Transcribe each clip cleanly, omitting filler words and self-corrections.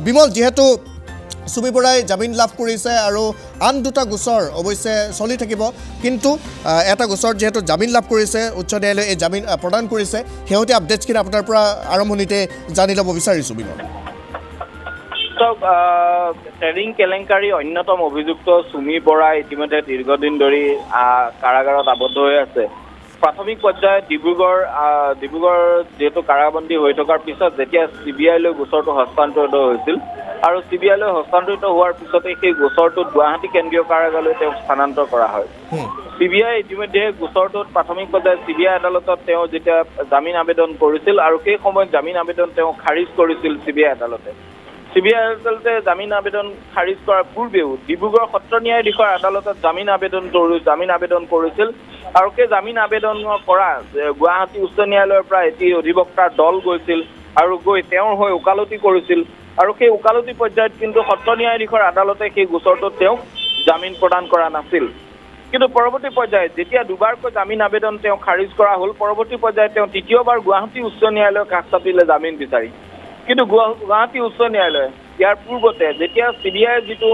বিমল, যেহেতু সুমি বৰাই জামিন লাভ কৰিছে আৰু আন দুটা গোচৰ অৱশ্যে চলি থাকিব, কিন্তু এটা গোচৰ যেহেতু জামিন লাভ কৰিছে, উচ্চ ন্যায়ালয়ে এই জামিন প্ৰদান কৰিছে, শেহতীয়া আপডেটছখিনি আপোনাৰ পৰা আৰম্ভণিতে জানি ল'ব বিচাৰিছোঁ বিমল। ট্ৰেডিং কেলেংকাৰী অন্যতম অভিযুক্ত সুমি বৰাই ইতিমধ্যে দীৰ্ঘদিন ধৰি কাৰাগাৰত আবদ্ধ হৈ আছে। প্ৰাথমিক পৰ্যায়ত ডিব্ৰুগড় যিহেতু কাৰাবন্দী হৈ থকাৰ পিছত যেতিয়া CBI লৈ গোচৰটো হস্তান্তৰিত হৈছিল আৰু CBI লৈ হস্তান্তৰিত হোৱাৰ পিছতে সেই গোচৰটোত গুৱাহাটী কেন্দ্ৰীয় কাৰাগাৰলৈ তেওঁক স্থানান্তৰ কৰা হয়। CBI ইতিমধ্যে গোচৰটোত প্ৰাথমিক পৰ্যায়ত CBI আদালতত তেওঁ যেতিয়া জামিন আবেদন কৰিছিল আৰু সেই সময়ত জামিন আবেদন তেওঁ খাৰিজ কৰিছিল CBI আদালতে। CBI আদালতে জামিন আবেদন খাৰিজ কৰাৰ পূৰ্বেও ডিব্ৰুগড় সত্ৰ ন্যায়াধীশৰ আদালতত জামিন আবেদন কৰিছিল আৰু সেই জামিন আবেদন কৰা গুৱাহাটী উচ্চ ন্যায়ালয়ৰ পৰা এটি অধিবক্তাৰ দল গৈছিল আৰু গৈ তেওঁৰ হৈ ওকালতি কৰিছিল আৰু সেই ওকালতি পৰ্যায়ত কিন্তু সত্ৰ ন্যায়াধীশৰ আদালতে সেই গোচৰটোত তেওঁক জামিন প্ৰদান কৰা নাছিল। কিন্তু পৰৱৰ্তী পৰ্যায়ত যেতিয়া দুবাৰকৈ জামিন আবেদন তেওঁ খাৰিজ কৰা হ'ল, পৰৱৰ্তী পৰ্যায়ত তেওঁ তৃতীয়বাৰ গুৱাহাটী উচ্চ ন্যায়ালয়ৰ কাষ চাপিলে জামিন বিচাৰি। কিন্তু গুৱাহাটী উচ্চ ন্যায়ালয়ে ইয়াৰ পূৰ্বতে যেতিয়া CBI যিটো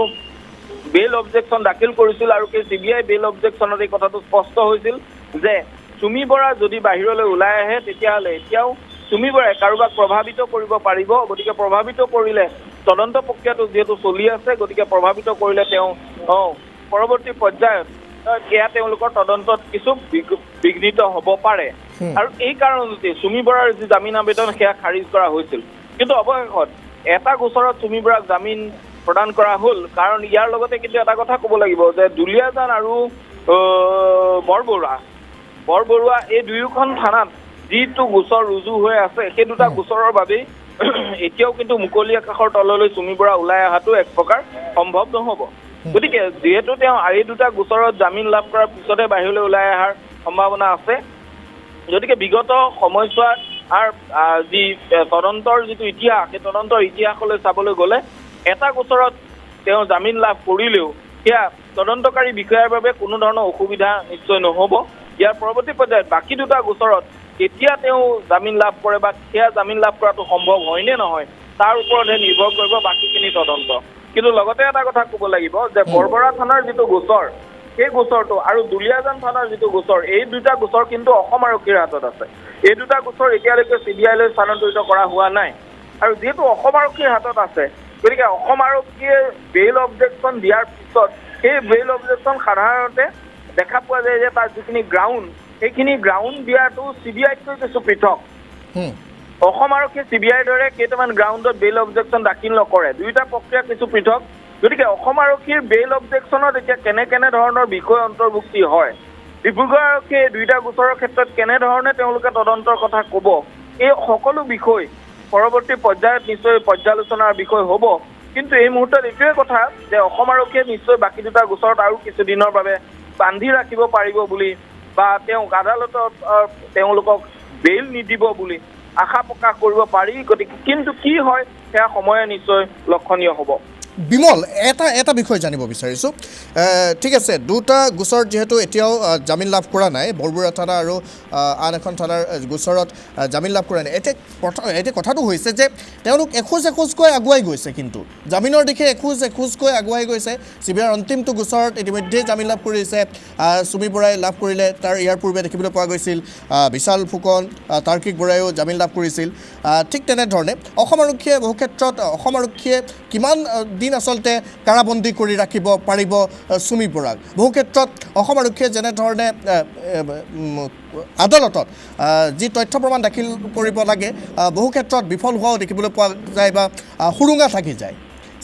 বেইল অবজেকশ্যন দাখিল কৰিছিল আৰু সেই CBI বেইল অবজেকশ্যনত এই কথাটো স্পষ্ট হৈছিল যে সুমি বৰা যদি বাহিৰলৈ ওলাই আহে তেতিয়াহ'লে এতিয়াও সুমি বৰাই কাৰোবাক প্ৰভাৱিত কৰিব পাৰিব, গতিকে প্ৰভাৱিত কৰিলে তদন্ত প্ৰক্ৰিয়াটো যিহেতু চলি আছে, গতিকে প্ৰভাৱিত কৰিলে তেওঁ পৰৱৰ্তী পৰ্যায়ত সেয়া তেওঁলোকৰ তদন্তত কিছু বিঘ্নিত হ'ব পাৰে আৰু এই কাৰণতে সুমি বৰাৰ যি জামিন আবেদন সেয়া খাৰিজ কৰা হৈছিল। কিন্তু অৱশেষত এটা গোচৰত সুমি বৰাক জামিন প্ৰদান কৰা হ'ল, কাৰণ ইয়াৰ লগতে কিন্তু এটা কথা ক'ব লাগিব যে দুলীয়াজান আৰু বৰবৰুৱা এই দুয়োখন থানাত যিটো গোচৰ ৰুজু হৈ আছে সেই দুটা গোচৰৰ বাবেই এতিয়াও কিন্তু মুকলি আকাশৰ তললৈ সুমি বৰা ওলাই অহাটো এক প্ৰকাৰ সম্ভৱ নহ'ব। গতিকে যিহেতু তেওঁ এই দুটা গোচৰত জামিন লাভ কৰাৰ পিছতে বাহিৰলৈ ওলাই অহাৰ সম্ভাৱনা আছে, গতিকে বিগত সময়ছোৱাত যি তদন্তৰ যিটো ইতিহাস, সেই তদন্তৰ ইতিহাসলৈ চাবলৈ গ'লে এটা গোচৰত তেওঁ জামিন লাভ কৰিলেও সেয়া তদন্তকাৰী বিষয়াৰ বাবে কোনো ধৰণৰ অসুবিধা নিশ্চয় নহ'ব। ইয়াৰ পৰৱৰ্তী পৰ্যায়ত বাকী দুটা গোচৰত কেতিয়া তেওঁ জামিন লাভ কৰে বা সেয়া জামিন লাভ কৰাটো সম্ভৱ হয়নে নহয় তাৰ ওপৰতহে নিৰ্ভৰ কৰিব বাকীখিনি তদন্ত। কিন্তু লগতে এটা কথা ক'ব লাগিব যে বৰবৰা থানাৰ যিটো গোচৰ, সেই গোচৰটো আৰু দুলীয়াজান থানাৰ যিটো গোচৰ, এই দুটা গোচৰ কিন্তু অসম আৰক্ষীৰ হাতত আছে। এই দুটা গোচৰ এতিয়ালৈকে CBI লৈ স্থানান্তৰিত কৰা হোৱা নাই আৰু যিহেতু অসম আৰক্ষীৰ হাতত আছে, গতিকে অসম আৰক্ষীয়ে বেইল অবজেকশ্যন দিয়াৰ পিছত সেই বেইল অবজেকশ্যন সাধাৰণতে দেখা পোৱা যায় যে তাৰ যিখিনি গ্ৰাউণ্ড, সেইখিনি গ্ৰাউণ্ড দিয়াটো CBIতকৈ কিছু পৃথক। অসম আৰক্ষীয়ে CBIৰ দৰে কেইটামান গ্ৰাউণ্ডত বেইল অবজেকশ্যন দাখিল নকৰে, দুয়োটা প্ৰক্ৰিয়া কিছু পৃথক। গতিকে অসম আৰক্ষীৰ বেইল অবজেকশ্যনত এতিয়া কেনে ধৰণৰ বিষয় অন্তৰ্ভুক্তি হয়, ডিব্ৰুগড় আৰক্ষীয়ে দুয়োটা গোচৰৰ ক্ষেত্ৰত কেনেধৰণে তেওঁলোকে তদন্তৰ কথা ক'ব, এই সকলো বিষয় পৰৱৰ্তী পৰ্যায়ত নিশ্চয় পৰ্যালোচনাৰ বিষয় হ'ব। কিন্তু এই মুহূৰ্তত এইটোৱে কথা যে অসম আৰক্ষীয়ে নিশ্চয় বাকী দুটা গোচৰত আৰু কিছুদিনৰ বাবে বান্ধি ৰাখিব পাৰিব বুলি বা তেওঁক আদালতত তেওঁলোকক বেইল নিদিব বুলি আশা প্ৰকাশ কৰিব পাৰি। গতিকে কিন্তু কি হয় সেয়া সময়ে নিশ্চয় লক্ষণীয় হ'ব। বিমল, এটা বিষয় জানিব বিচাৰিছোঁ। ঠিক আছে, দুটা গোচৰ যিহেতু এতিয়াও জামিন লাভ কৰা নাই, বৰবৰুৱা থানা আৰু আন এখন থানাৰ গোচৰত জামিন লাভ কৰা নাই। এতিয়া কথাটো হৈছে যে তেওঁলোক এখোজকৈ আগুৱাই গৈছে, কিন্তু জামিনৰ দিশে এখোজকৈ আগুৱাই গৈছে। CBIৰ অন্তিমটো গোচৰত ইতিমধ্যেই জামিন লাভ কৰিছে সুমি বৰাই লাভ কৰিলে। ইয়াৰ পূৰ্বে দেখিবলৈ পোৱা গৈছিল বিশাল ফুকন, তাৰ্কিক বৰাইও জামিন লাভ কৰিছিল। ঠিক তেনেধৰণে অসম আৰক্ষীয়ে বহু ক্ষেত্ৰত কিমান দিন আচলতে কাৰাবন্দী কৰি ৰাখিব পাৰিব সুমি বৰাক। বহু ক্ষেত্ৰত অসম আৰক্ষীয়ে যেনেধৰণে আদালতত যি তথ্য প্ৰমাণ দাখিল কৰিব লাগে বহু ক্ষেত্ৰত বিফল হোৱাও দেখিবলৈ পোৱা যায় বা সুৰুঙা থাকি যায়।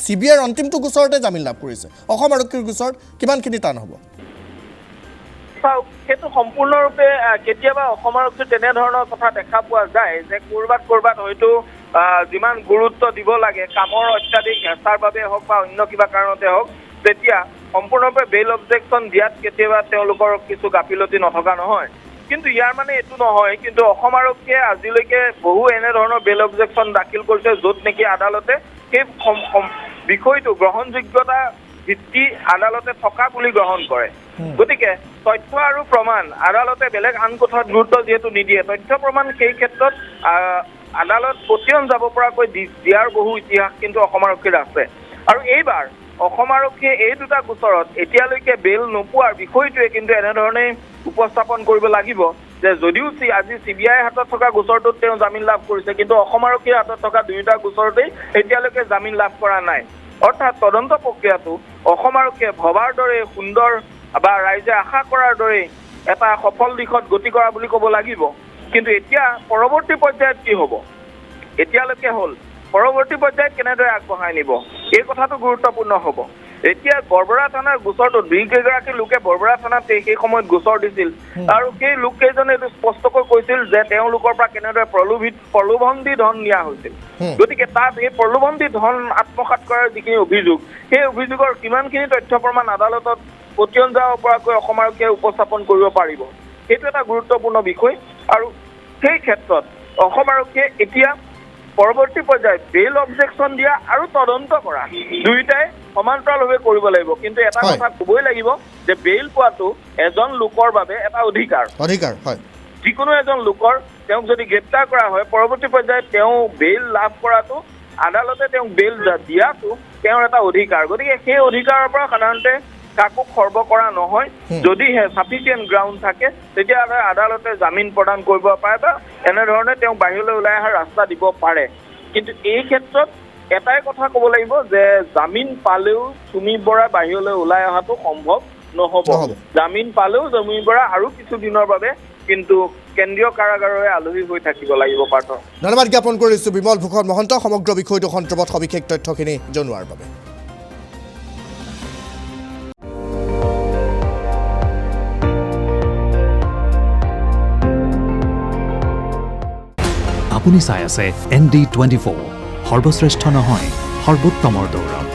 CBIৰ অন্তিমটো গোচৰতে জামিন লাভ কৰিছে, অসম আৰক্ষীৰ গোচৰত কিমানখিনি টান হ'ব? সেইটো সম্পূৰ্ণৰূপে কেতিয়াবা অসম আৰক্ষীৰ তেনেধৰণৰ কথা দেখা পোৱা যায় যে ক'ৰবাত হয়তো যিমান গুৰুত্ব দিব লাগে কামৰ অত্যাধিক হেঁচাৰ বাবে হওক বা অন্য কিবা কাৰণতে হওক, তেতিয়া সম্পূৰ্ণৰূপে বেইল অবজেকশ্যন দিয়াত কেতিয়াবা তেওঁলোকৰ কিছু গাফিলতি নথকা নহয়। কিন্তু ইয়াৰ মানে এইটো নহয়, কিন্তু অসম আৰক্ষীয়ে আজিলৈকে বহু এনেধৰণৰ বেইল অবজেকশ্যন দাখিল কৰিছে য'ত নেকি আদালতে সেই বিষয়টো গ্ৰহণযোগ্যতা ভিত্তি আদালতে থকা বুলি গ্ৰহণ কৰে। গতিকে তথ্য আৰু প্ৰমাণ আদালতে বেলেগ আন কথাত গুৰুত্ব যিহেতু নিদিয়ে, তথ্য প্ৰমাণ সেই ক্ষেত্ৰত আদালত পতিয়ন যাব পৰাকৈ দিয়াৰ বহু ইতিহাস কিন্তু অসম আৰক্ষীৰ আছে। আৰু এইবাৰ অসম আৰক্ষীয়ে এই দুটা গোচৰত এতিয়ালৈকে বেইল নোপোৱাৰ বিষয়টোৱে কিন্তু এনেধৰণে উপস্থাপন কৰিব লাগিব যে যদিও আজি CBI হাতত থকা গোচৰটোত তেওঁ জামিন লাভ কৰিছে, কিন্তু অসম আৰক্ষীৰ হাতত থকা দুয়োটা গোচৰতেই এতিয়ালৈকে জামিন লাভ কৰা নাই। অৰ্থাৎ তদন্ত প্ৰক্ৰিয়াটো অসম আৰক্ষীয়ে ভবাৰ দৰে সুন্দৰ বা ৰাইজে আশা কৰাৰ দৰে এটা সফল দিশত গতি কৰা বুলি ক'ব লাগিব। কিন্তু এতিয়া পৰৱৰ্তী পৰ্যায়ত কি হ'ব, এতিয়ালৈকে হ'ল পৰৱৰ্তী পৰ্যায়ত কেনেদৰে আগবঢ়াই নিব এই কথাটো গুৰুত্বপূৰ্ণ হ'ব। এতিয়া বৰবৰা থানাৰ গোচৰটোত যিকেইগৰাকী লোকে বৰবৰা থানাত সেই সময়ত গোচৰ দিছিল আৰু সেই লোককেইজনে এইটো স্পষ্টকৈ কৈছিল যে তেওঁলোকৰ পৰা কেনেদৰে প্ৰলোভন দি ধন নিয়া হৈছিল। গতিকে তাত এই প্ৰলোভন দি ধন আত্মসাৎ কৰাৰ যিখিনি অভিযোগ, সেই অভিযোগৰ কিমানখিনি তথ্য প্ৰমাণ আদালতত পতিয়ন যাব পৰাকৈ অসম আৰক্ষীয়ে উপস্থাপন কৰিব পাৰিব, সেইটো এটা গুৰুত্বপূৰ্ণ বিষয়। আৰু সেই ক্ষেত্ৰত অসম আৰক্ষীয়ে এতিয়া পৰৱৰ্তী পৰ্যায়ত বেইল অবজেকশ্যন দিয়া আৰু তদন্ত কৰা দুয়োটাই সমান্তৰালভাৱে কৰিব লাগিব। কিন্তু এটা কথা ক'বই লাগিব যে বেইল পোৱাটো এজন লোকৰ বাবে এটা অধিকাৰ হয়। যিকোনো এজন লোকৰ তেওঁক যদি গ্ৰেপ্তাৰ কৰা হয়, পৰৱৰ্তী পৰ্যায়ত তেওঁ বেইল লাভ কৰাটো, আদালতে তেওঁক বেইল দিয়াটো তেওঁৰ এটা অধিকাৰ। গতিকে সেই অধিকাৰৰ পৰা সাধাৰণতে কাকো খৰ্ব কৰা নহয়। যদিহে সাফিচিয়েণ্ট গ্ৰাউণ্ড থাকে তেতিয়াহ'লে আদালতে জামিন প্ৰদান কৰিব পাৰে বা এনেধৰণে তেওঁ বাহিৰলৈ ওলাই অহাৰ ৰাস্তা দিব পাৰে। কিন্তু এই ক্ষেত্ৰত এটাই কথা ক'ব লাগিব যে জামিন পালেও চুমি বৰা বাহিৰলৈ ওলাই অহাটো সম্ভৱ নহ'ব। জামিন পালেও চুমি বৰা আৰু কিছু দিনৰ বাবে কিন্তু কেন্দ্ৰীয় কাৰাগাৰৰে আলহী হৈ থাকিব লাগিব। পাৰ্থ, ধন্যবাদ জ্ঞাপন কৰিছোঁ বিমল ভূষণ মহন্ত সমগ্ৰ বিষয়টো সন্দৰ্ভত সবিশেষ তথ্যখিনি জনোৱাৰ বাবে। আপুনি চাই আছে ND24, সৰ্বশ্ৰেষ্ঠ নহয় সৰ্বোত্তমৰ দৌৰ।